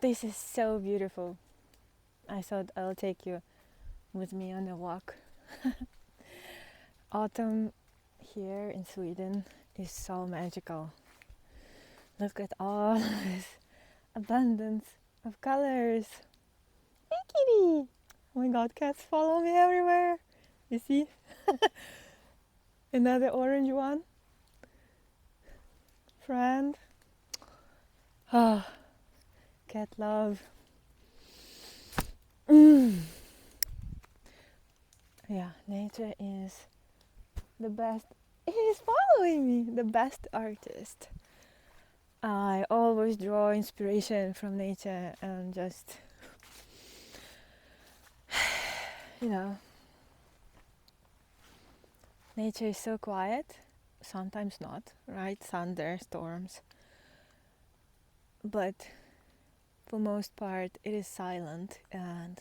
This is so beautiful. I thought I'll take you with me on a walk. Autumn here in Sweden is so magical. Look at all this abundance of colors. Hey kitty! Oh my god, cats follow me everywhere. You see? Another orange one. Friend. Ah, cat love. Yeah, nature is the best. It is following me, the best artist. I always draw inspiration from nature and just, you know, nature is so quiet, sometimes not, right? Thunderstorms. But for most part, it is silent, and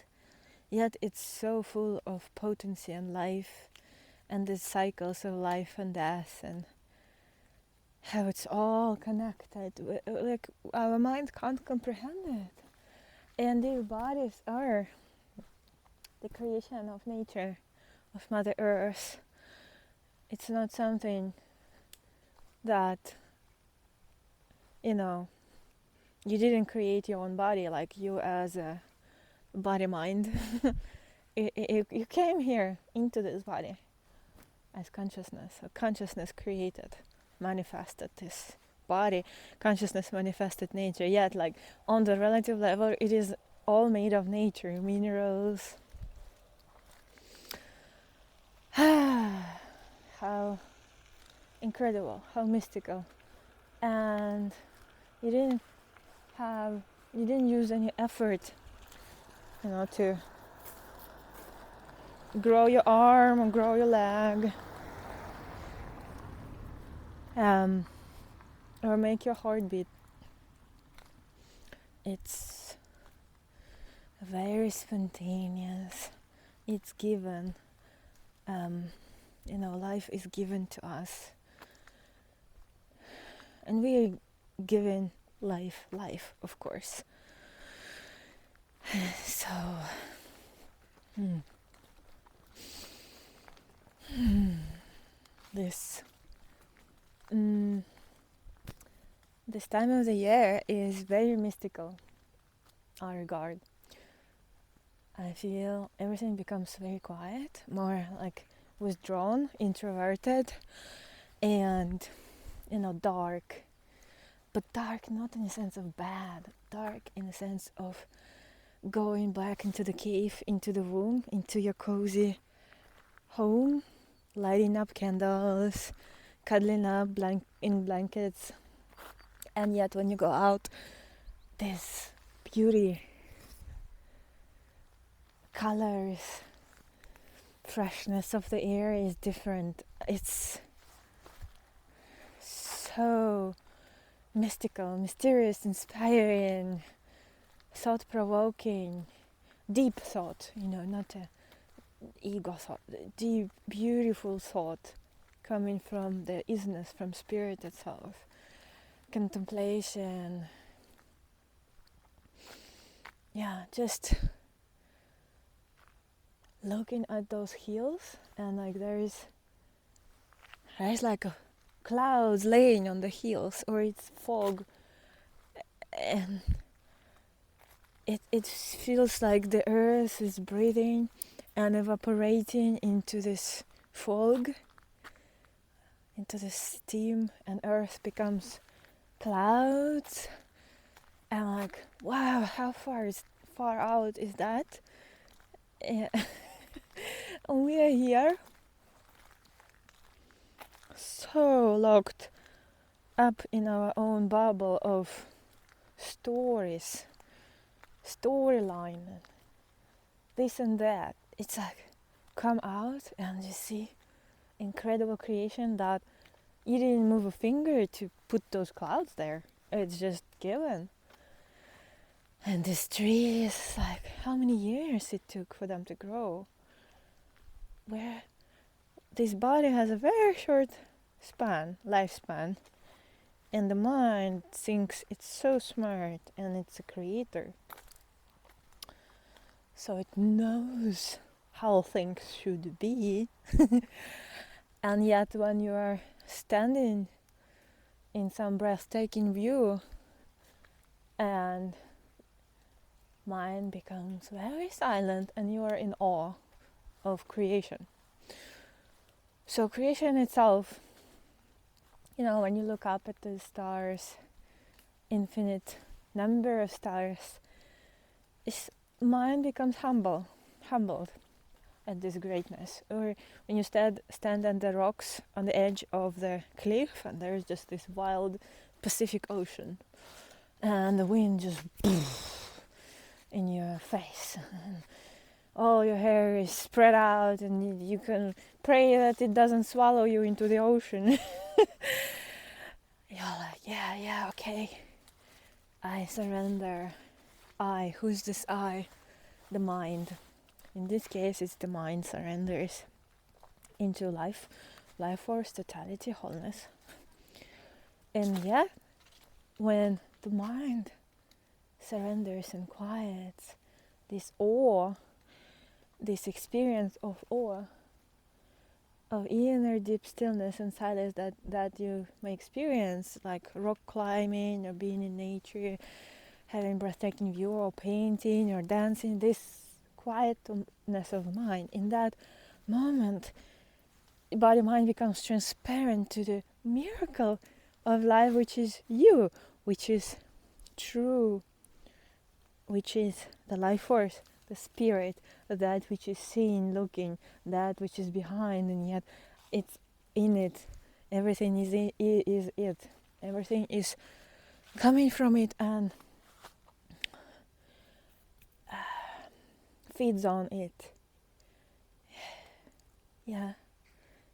yet it's so full of potency and life, and the cycles of life and death, and how it's all connected. Like our mind can't comprehend it. And these bodies are the creation of nature, of Mother Earth. It's not something that, you know, you didn't create your own body, like you as a body mind. You came here into this body as consciousness. So consciousness created, manifested this body. Consciousness manifested nature. Yet, like on the relative level, it is all made of nature, minerals. How incredible, how mystical. And you didn't you didn't use any effort, to grow your arm or grow your leg, or make your heart beat. It's very spontaneous. It's given. Life is given to us, and we are given life, of course. So, this this time of the year is very mystical. I regard. I feel everything becomes very quiet, more like withdrawn, introverted, and dark. But dark not in the sense of bad, dark in the sense of going back into the cave, into the womb, into your cozy home, lighting up candles, cuddling up in blankets, and yet when you go out, this beauty, colors, freshness of the air is different. It's so mystical, mysterious, inspiring, thought-provoking, deep thought, not a ego thought, deep, beautiful thought coming from the isness, from spirit itself, contemplation. Yeah, just looking at those hills, and like there's like a clouds laying on the hills, or it's fog, and it feels like the earth is breathing and evaporating into this fog, into this steam, and earth becomes clouds, and like, wow, how far out is that? And we are here so locked up in our own bubble of stories, storyline, this and that. It's like, come out and you see incredible creation that you didn't move a finger to put those clouds there. It's just given. And this tree is like, how many years it took for them to grow? Where this body has a very short lifespan, And the mind thinks it's so smart and it's a creator. So it knows how things should be. And yet when you are standing in some breathtaking view and mind becomes very silent and you are in awe of creation. So creation itself, when you look up at the stars, infinite number of stars, mind becomes humbled at this greatness. Or when you stand on the rocks on the edge of the cliff and there's just this wild Pacific Ocean and the wind just in your face. All your hair is spread out and you can pray that it doesn't swallow you into the ocean. You're like, yeah, okay. I surrender. Who's this I? The mind. In this case, it's the mind surrenders into life force, totality, wholeness. And yet, when the mind surrenders and quiets, this awe, this experience of awe, of inner deep stillness and silence that you may experience, like rock climbing or being in nature, having breathtaking view or painting or dancing, this quietness of mind, in that moment, body mind becomes transparent to the miracle of life, which is you, which is true, which is the life force, the spirit, that which is seen, looking, that which is behind, and yet it's in it. Everything is it. Everything is coming from it and feeds on it. Yeah.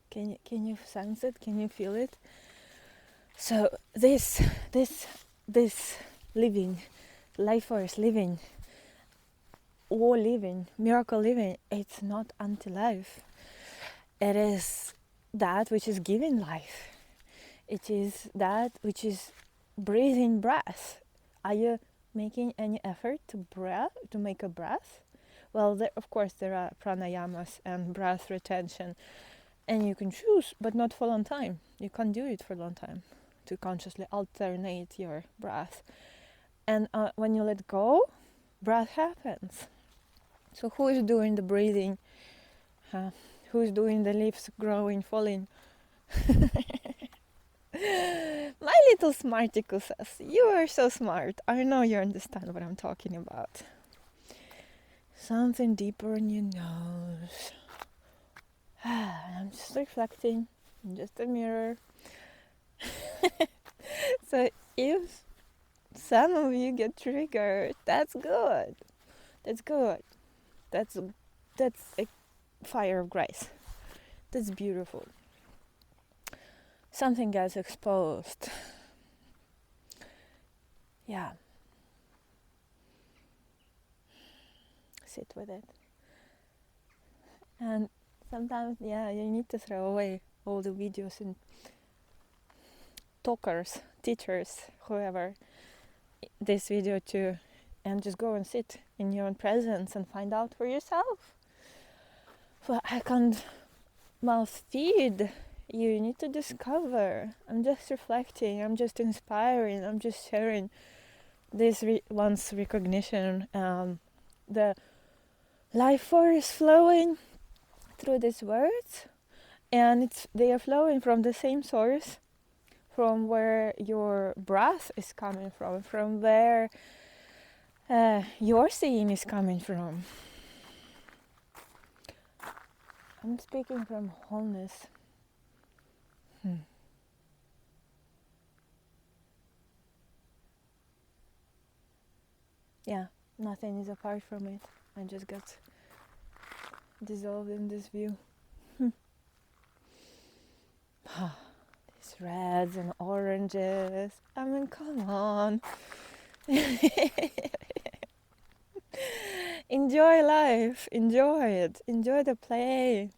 Can you sense it? Can you feel it? So this living, life force living, or living, miracle living, it's not anti-life. It is that which is giving life. It is that which is breathing breath. Are you making any effort to make a breath? Well, of course there are pranayamas and breath retention, and you can choose, but not for a long time. You can't do it for a long time, to consciously alternate your breath. And when you let go, breath happens. So who is doing the breathing? Who is doing the leaves growing, falling? My little smarticle says, you are so smart. I know you understand what I'm talking about. Something deeper in your nose. I'm just reflecting. I'm just a mirror. So if some of you get triggered, that's good. That's good. That's a fire of grace. That's beautiful. Something gets exposed. Yeah. Sit with it. And sometimes, you need to throw away all the videos and talkers, teachers, whoever, this video too, and just go and sit in your own presence and find out for yourself. Well, I can't mouth feed. You need to discover. I'm just reflecting. I'm just inspiring. I'm just sharing this once recognition. The life force flowing through these words, and they are flowing from the same source, from where your breath is coming from where your seeing is coming from. I'm speaking from wholeness. Yeah, nothing is apart from it. I just got dissolved in this view. These reds and oranges. I mean, come on. Enjoy life. Enjoy it. Enjoy the play.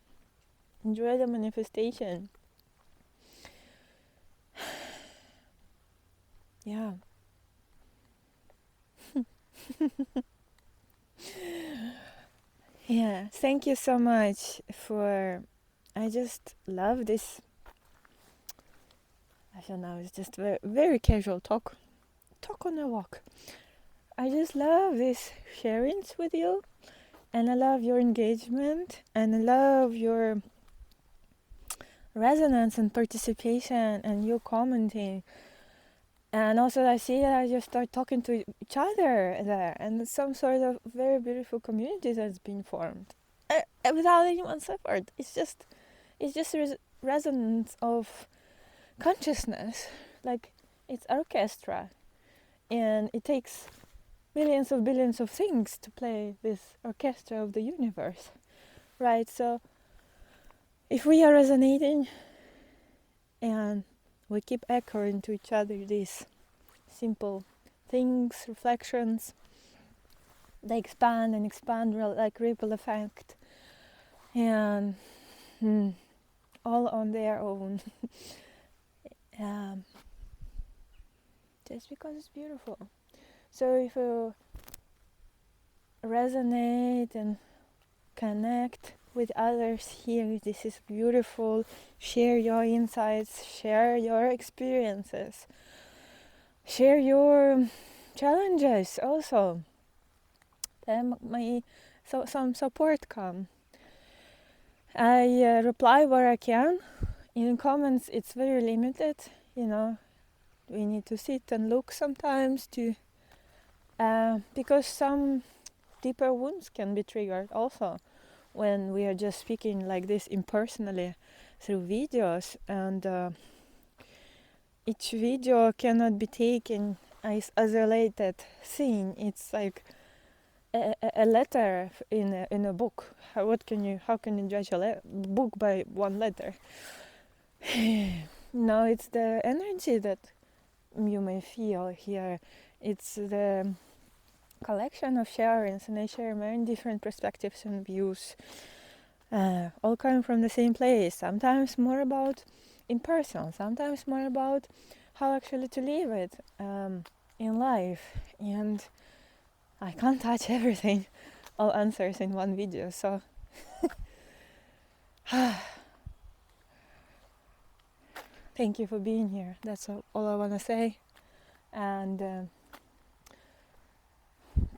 Enjoy the manifestation. Yeah. Yeah, thank you so much for. I just love this. I don't know, it's just very, very casual talk. Talk on a walk. I just love these sharings with you, and I love your engagement, and I love your resonance and participation and you commenting. And also, I see that I just start talking to each other there, and some sort of very beautiful community that's been formed without anyone's effort. It's just resonance of consciousness, like it's orchestra, and it takes millions of billions of things to play this orchestra of the universe, right? So if we are resonating and we keep echoing to each other these simple things, reflections, they expand and expand like ripple effect, and all on their own. um, just because it's beautiful. So if you resonate and connect with others here, this is beautiful. Share your insights, share your experiences, share your challenges also. Then some support come. I reply where I can. In comments it's very limited, you know. We need to sit and look sometimes to because some deeper wounds can be triggered also when we are just speaking like this impersonally through videos, and each video cannot be taken as isolated thing. It's like a letter in a book. How can you judge a book by one letter? No, it's the energy that you may feel here. It's the collection of sharings, and I share many different perspectives and views, all coming from the same place. Sometimes more about impersonal, sometimes more about how actually to live it in life. And I can't touch everything, all answers in one video. So thank you for being here. That's all I want to say. And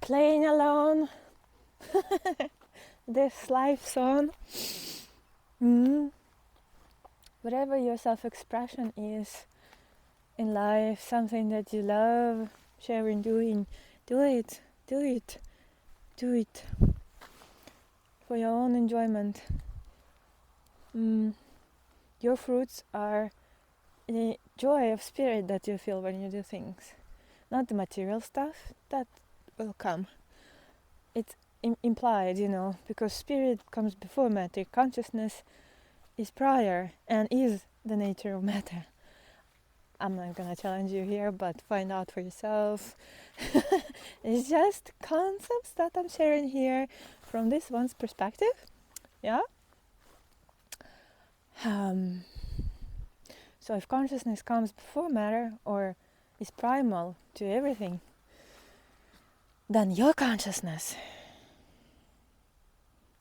playing alone this life song. Whatever your self-expression is in life, something that you love sharing, doing, do it for your own enjoyment. Your fruits are the joy of spirit that you feel when you do things, not the material stuff that will come. It's implied, you know, because spirit comes before matter. Consciousness is prior and is the nature of matter. I'm not gonna challenge you here, but find out for yourself. It's just concepts that I'm sharing here from this one's perspective. Yeah. So if consciousness comes before matter or is primal to everything, then your consciousness,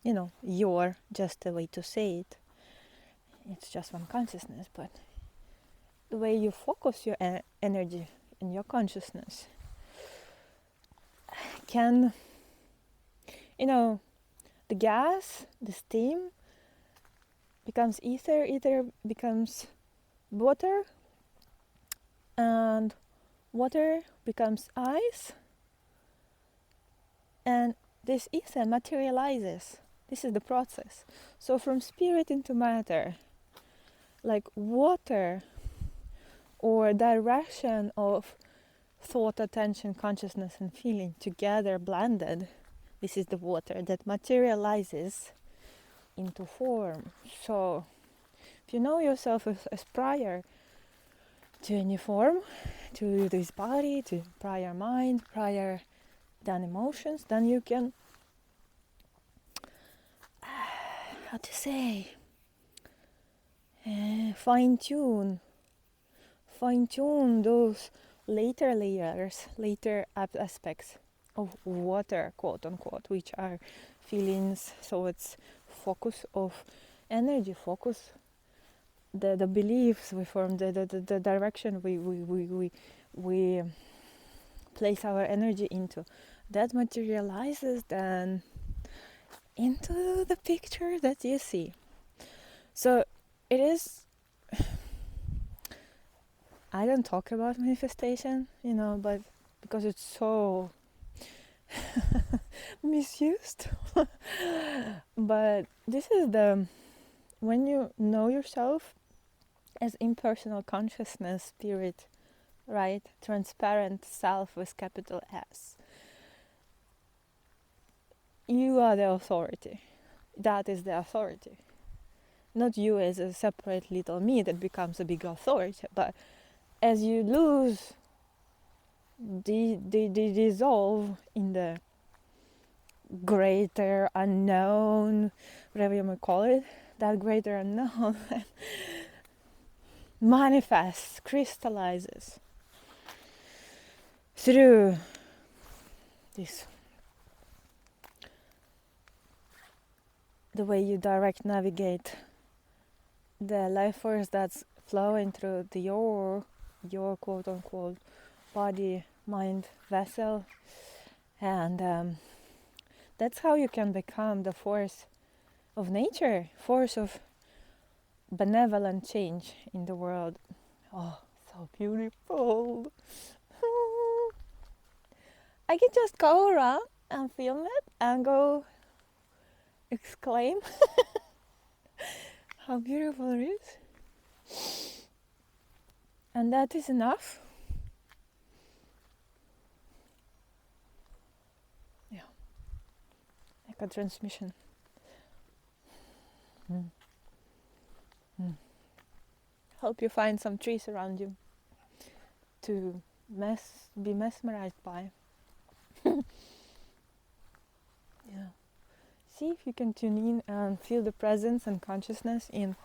you know, your, just a way to say it, it's just one consciousness, but the way you focus your energy in your consciousness can, you know, the gas, the steam becomes ether becomes water, and water becomes ice, and this ether materializes. This is the process. So from spirit into matter, like water or direction of thought, attention, consciousness and feeling together blended, this is the water that materializes into form. So if you know yourself as prior to any form, to this body, to prior mind, prior than emotions, then you can, how to say, fine tune those later layers, later aspects of water, quote unquote, which are feelings, thoughts, focus of energy, focus, the beliefs we form, the direction we place our energy into, that materializes then into the picture that you see. So it is, I don't talk about manifestation, but because it's so misused. But this is when you know yourself as impersonal consciousness, spirit, right? Transparent self with capital S. You are the authority. That is the authority. Not you as a separate little me that becomes a big authority, but as you lose the dissolve in the greater unknown, whatever you may call it, that greater unknown manifests, crystallizes through this, the way you direct navigate the life force that's flowing through your quote unquote body mind vessel, and that's how you can become the force of nature, force of benevolent change in the world. Oh, so beautiful. I can just go around and film it and go exclaim how beautiful it is. And that is enough. Yeah, like a transmission. Mm. Mm. Hope you find some trees around you to be mesmerized by. Yeah. See if you can tune in and feel the presence and consciousness in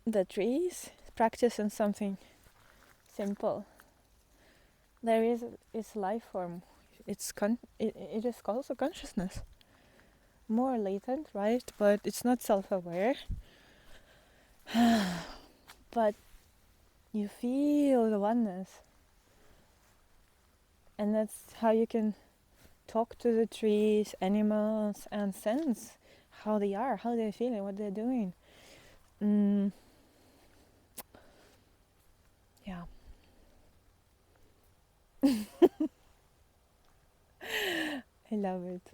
the trees. Practice on something simple. There is life form. It is also consciousness. More latent, right? But it's not self-aware. But you feel the oneness. And that's how you can talk to the trees, animals, and sense how they are, how they're feeling, what they're doing. Yeah. I love it.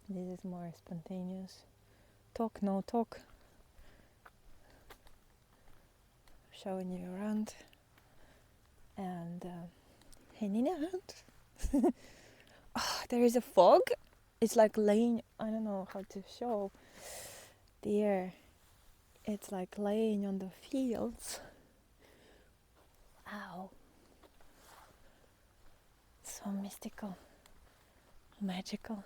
This is more spontaneous. Talk, no talk. Showing you around. And hanging out. Oh, there is a fog. It's like laying, I don't know how to show the air. It's like laying on the fields. Ow. So mystical. Magical.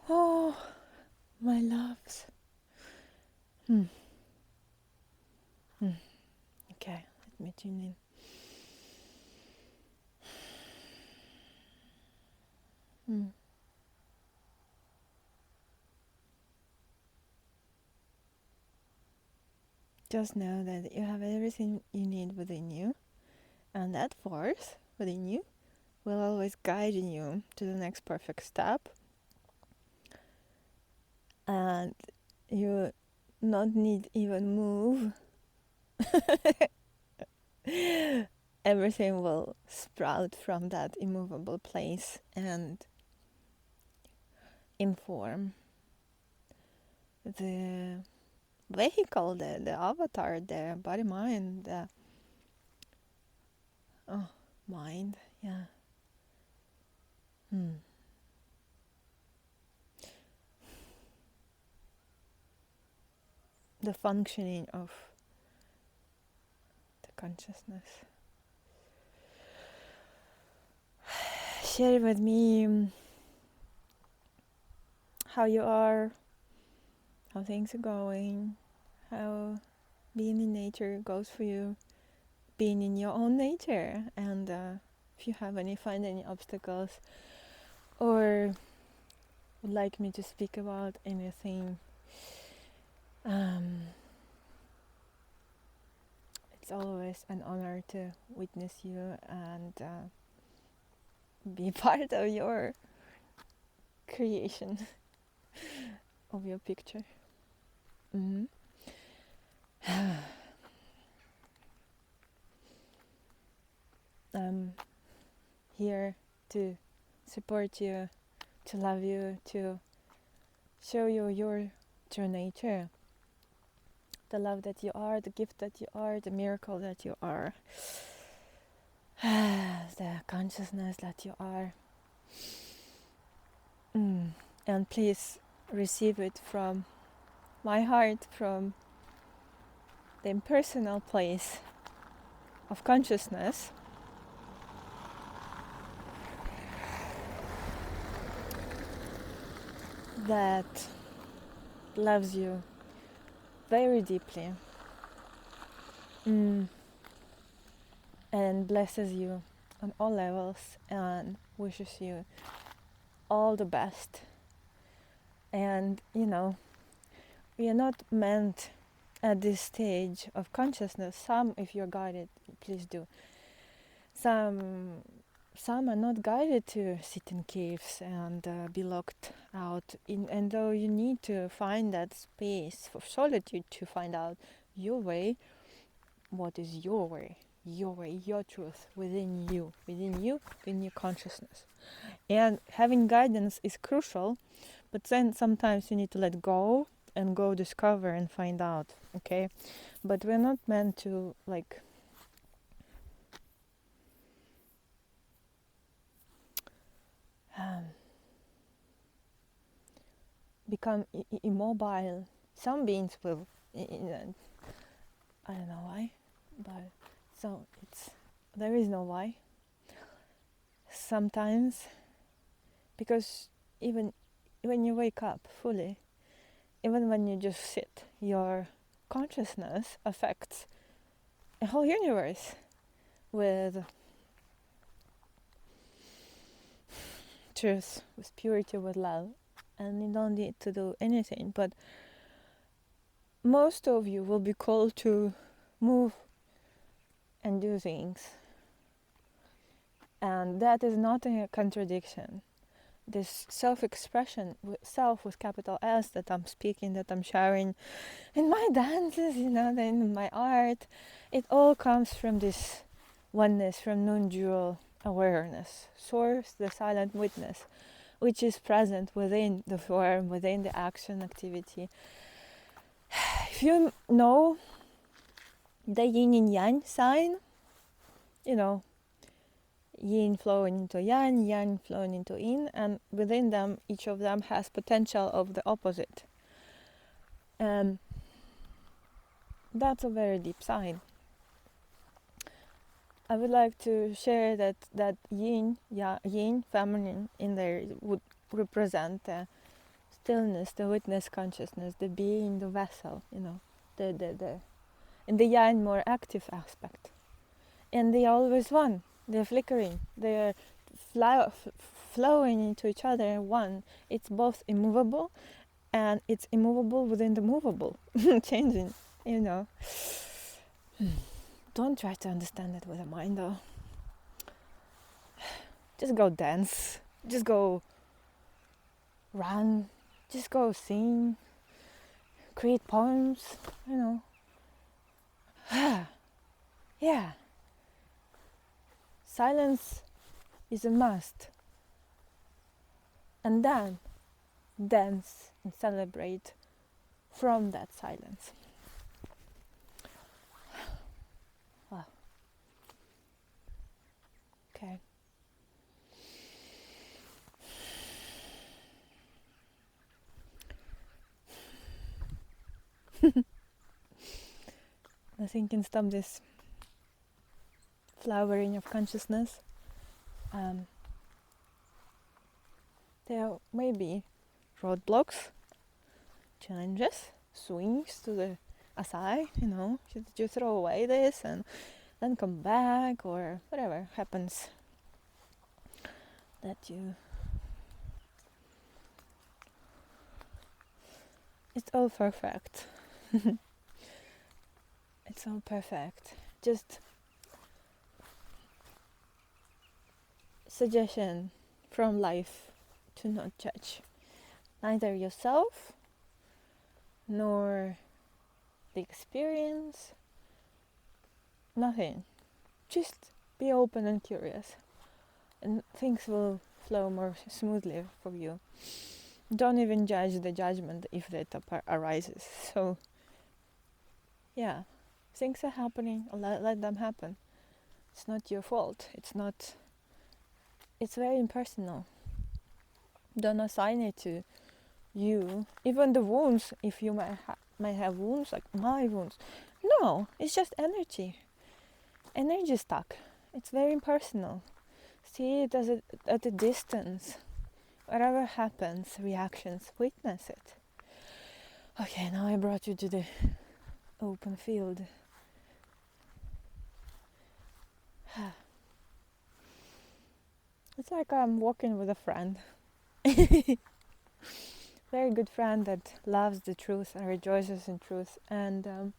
Oh, my loves. Okay, let me tune in. Just know that you have everything you need within you, and that force within you will always guide you to the next perfect step. And you not need even move. Everything will sprout from that immovable place and inform the vehicle, the avatar, the body mind, the mind, yeah. The functioning of the consciousness. Share with me how you are, how things are going, how being in nature goes for you, being in your own nature. And if you find any obstacles, or would like me to speak about anything, it's always an honor to witness you and be part of your creation of your picture. Mm-hmm. I'm here to support you, to love you, to show you your true nature, the love that you are, the gift that you are, the miracle that you are, the consciousness that you are. And please receive it from my heart, from the impersonal place of consciousness, that loves you very deeply, and blesses you on all levels and wishes you all the best. And we are not meant at this stage of consciousness. Some, if you're guided, please do. Some are not guided to sit in caves and be locked out. And though you need to find that space for solitude to find out your way, what is your way, your truth within you, within your consciousness. And having guidance is crucial, but then sometimes you need to let go and go discover and find out, okay? But we're not meant to become immobile. Some beings will, I don't know why, but so there is no why. Sometimes, because even when you wake up fully, even when you just sit, your consciousness affects a whole universe with truth, with purity, with love, and you don't need to do anything. But most of you will be called to move and do things, and that is not a contradiction. This self-expression, self with capital S, that I'm speaking, that I'm sharing in my dances, in my art, it all comes from this oneness, from non-dual awareness, source, the silent witness, which is present within the form, within the action activity. If you know the yin and yang sign, yin flowing into yang, yang flowing into yin, and within them, each of them has potential of the opposite. And that's a very deep sign. I would like to share that yin, yin, feminine in there would represent the stillness, the witness consciousness, the being, the vessel, the and the yang more active aspect. And they are always one. They're flickering. They're flowing into each other one. It's both immovable, and it's immovable within the movable, changing. Don't try to understand it with a mind, though. Just go dance. Just go run. Just go sing. Create poems. Yeah. Silence is a must. And then dance and celebrate from that silence. Wow. Okay. Nothing can stop this flowering of consciousness. There may be roadblocks, challenges, swings to the aside, you throw away this and then come back, or whatever happens that you. It's all perfect. It's all perfect. Just suggestion from life to not judge neither yourself nor the experience, nothing. Just be open and curious, and things will flow more smoothly for you. Don't even judge the judgment if that arises. So, yeah, things are happening, let them happen. It's not your fault. It's very impersonal. Don't assign it to you. Even the wounds, if you might have wounds, like my wounds. No, it's just energy. Energy stuck. It's very impersonal. See it at a distance. Whatever happens, reactions, witness it. Okay, now I brought you to the open field. It's like I'm walking with a friend. Very good friend that loves the truth and rejoices in truth. And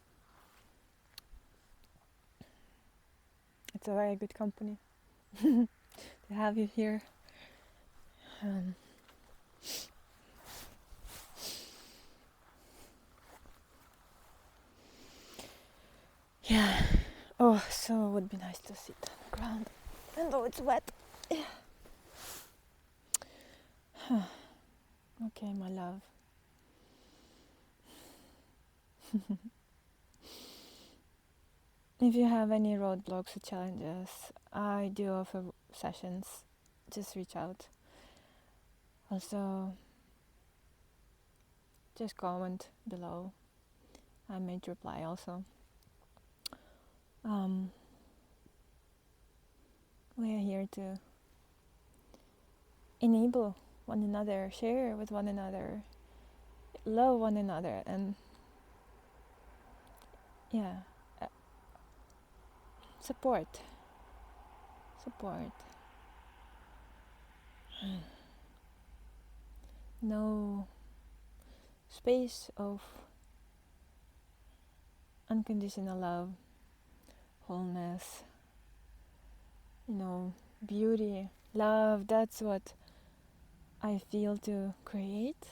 it's a very good company to have you here. Yeah. Oh, so it would be nice to sit on the ground, even though it's wet. Yeah. Okay, my love. If you have any roadblocks or challenges, I do offer sessions. Just reach out. Also, just comment below. I may reply also. We are here to enable one another, share with one another, love one another, and yeah, support. No space of unconditional love, wholeness, beauty, love. That's what I feel to create.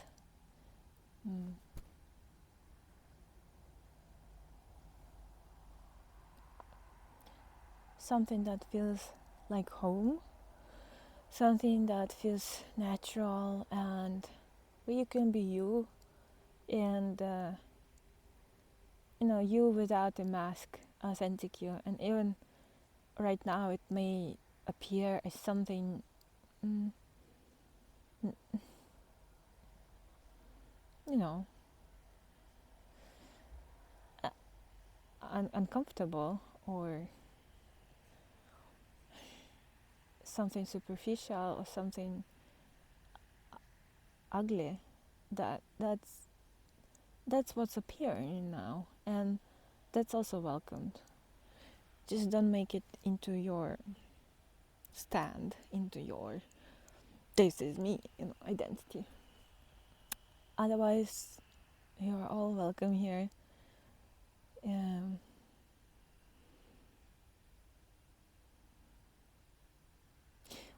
Something that feels like home, something that feels natural, and where you can be you, and you without a mask, authentic you. And even right now it may appear as something uncomfortable or something superficial or something ugly. That's what's appearing now, and that's also welcomed. Just don't make it into your stand, into your this is me, identity. Otherwise, you're all welcome here.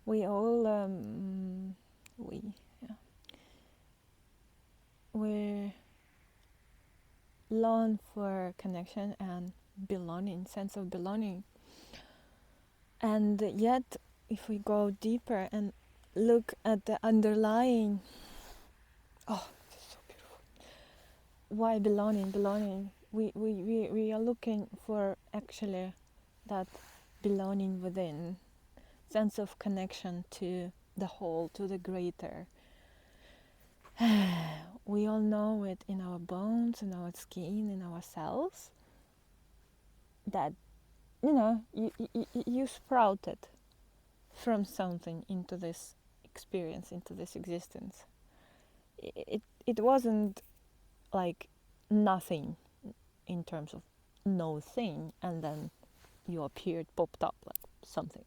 We all we long for connection and belonging, sense of belonging. And yet, if we go deeper and look at the underlying, this is so beautiful. Why belonging? We are looking for actually that belonging within, sense of connection to the whole, to the greater. We all know it in our bones, in our skin, in our cells, that you sprouted from something into this experience, into this existence. It wasn't like nothing in terms of no thing, and then you appeared, popped up like something.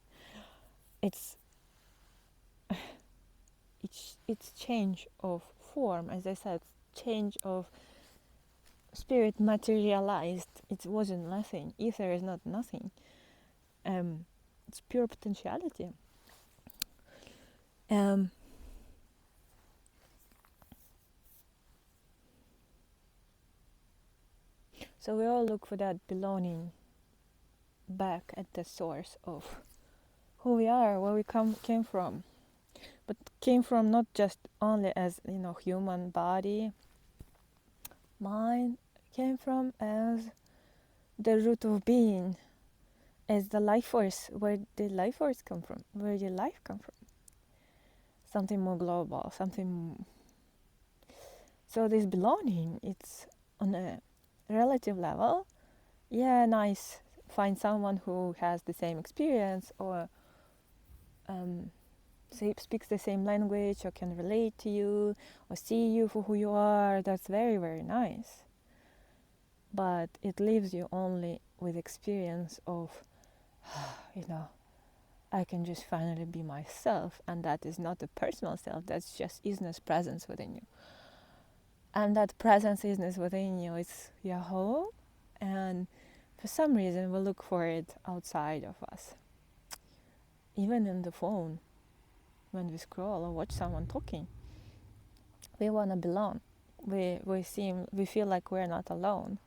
It's it's change of form, as I said, change of spirit materialized. It wasn't nothing. Ether is not nothing. It's pure potentiality. Um, so we all look for that belonging back at the source of who we are, where we came from, but came from not just only as human body, mind, came from as the root of being, as the life force. Where did life force come from? Where did life come from? Something more global, something. So this belonging, it's on a relative level. Yeah, nice. Find someone who has the same experience, or speaks the same language, or can relate to you, or see you for who you are. That's very, very nice. But it leaves you only with experience of, I can just finally be myself, and that is not a personal self. That's just isness, presence within you. And that presence, isness within you, is your home. And for some reason, we look for it outside of us. Even in the phone, when we scroll or watch someone talking, we want to belong. We feel like we're not alone.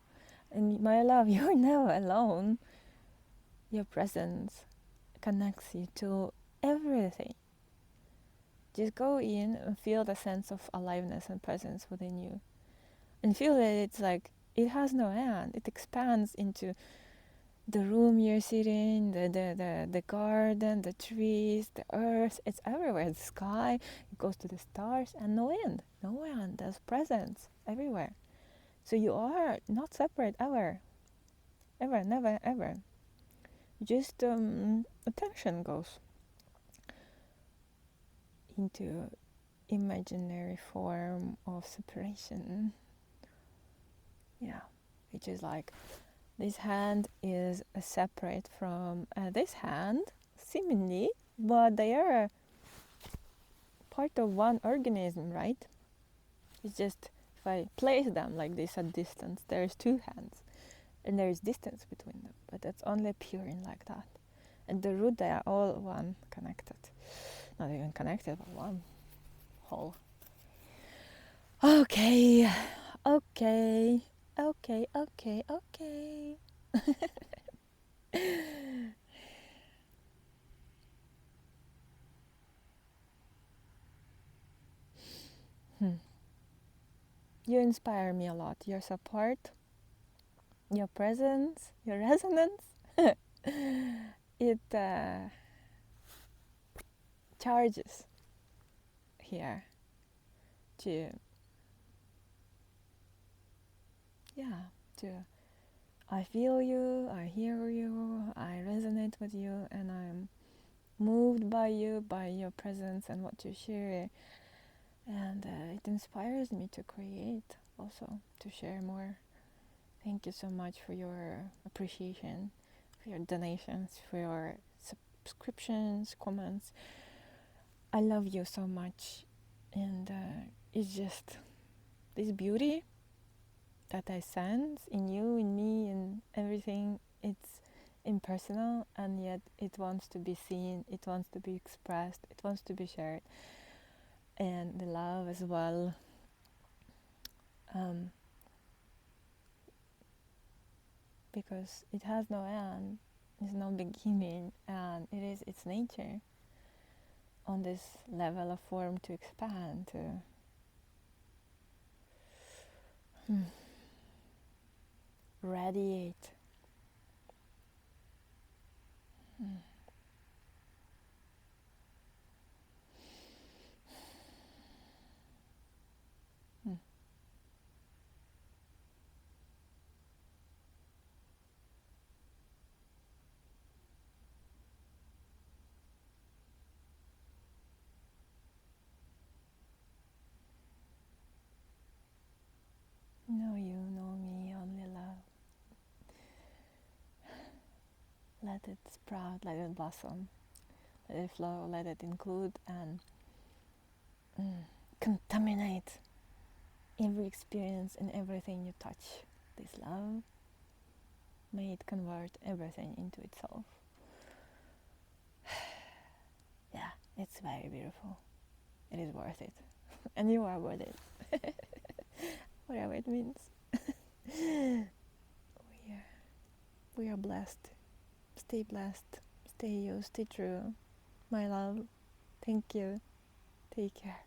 And my love, you're never alone. Your presence connects you to everything. Just go in and feel the sense of aliveness and presence within you. And feel that it's like, it has no end. It expands into the room you're sitting, the garden, the trees, the earth. It's everywhere. The sky, it goes to the stars, and no end. No end. There's presence everywhere. So you are not separate ever. Ever, never, ever. Just attention goes into imaginary form of separation. Yeah, which is like, this hand is separate from this hand, seemingly, but they are part of one organism, right? It's just, if I place them like this at distance, there's two hands, and there is distance between them, but it's only appearing like that. And the root, they are all one, connected. Not even connected, but one whole. Okay, okay, okay, okay, okay. You inspire me a lot. Your support, your presence, your resonance. It charges here to, to, I feel you, I hear you, I resonate with you, and I'm moved by you, by your presence and what you share. And it inspires me to create, also to share more. Thank you so much for your appreciation, for your donations, for your subscriptions, comments. I love you so much, and it's just this beauty that I sense in you, in me, in everything. It's impersonal, and yet it wants to be seen, it wants to be expressed, it wants to be shared. And the love as well. Because it has no end, there's no beginning, and it is its nature on this level of form to expand, to radiate. Know you, know me, only love. let it sprout, let it blossom, let it flow, let it include and contaminate every experience and everything you touch. This love, may it convert everything into itself. Yeah, it's very beautiful. It is worth it. And you are worth it. Whatever it means. we are blessed. Stay blessed. Stay you. Stay true. My love. Thank you. Take care.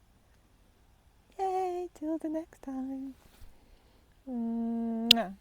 Yay! Till the next time. Mwah.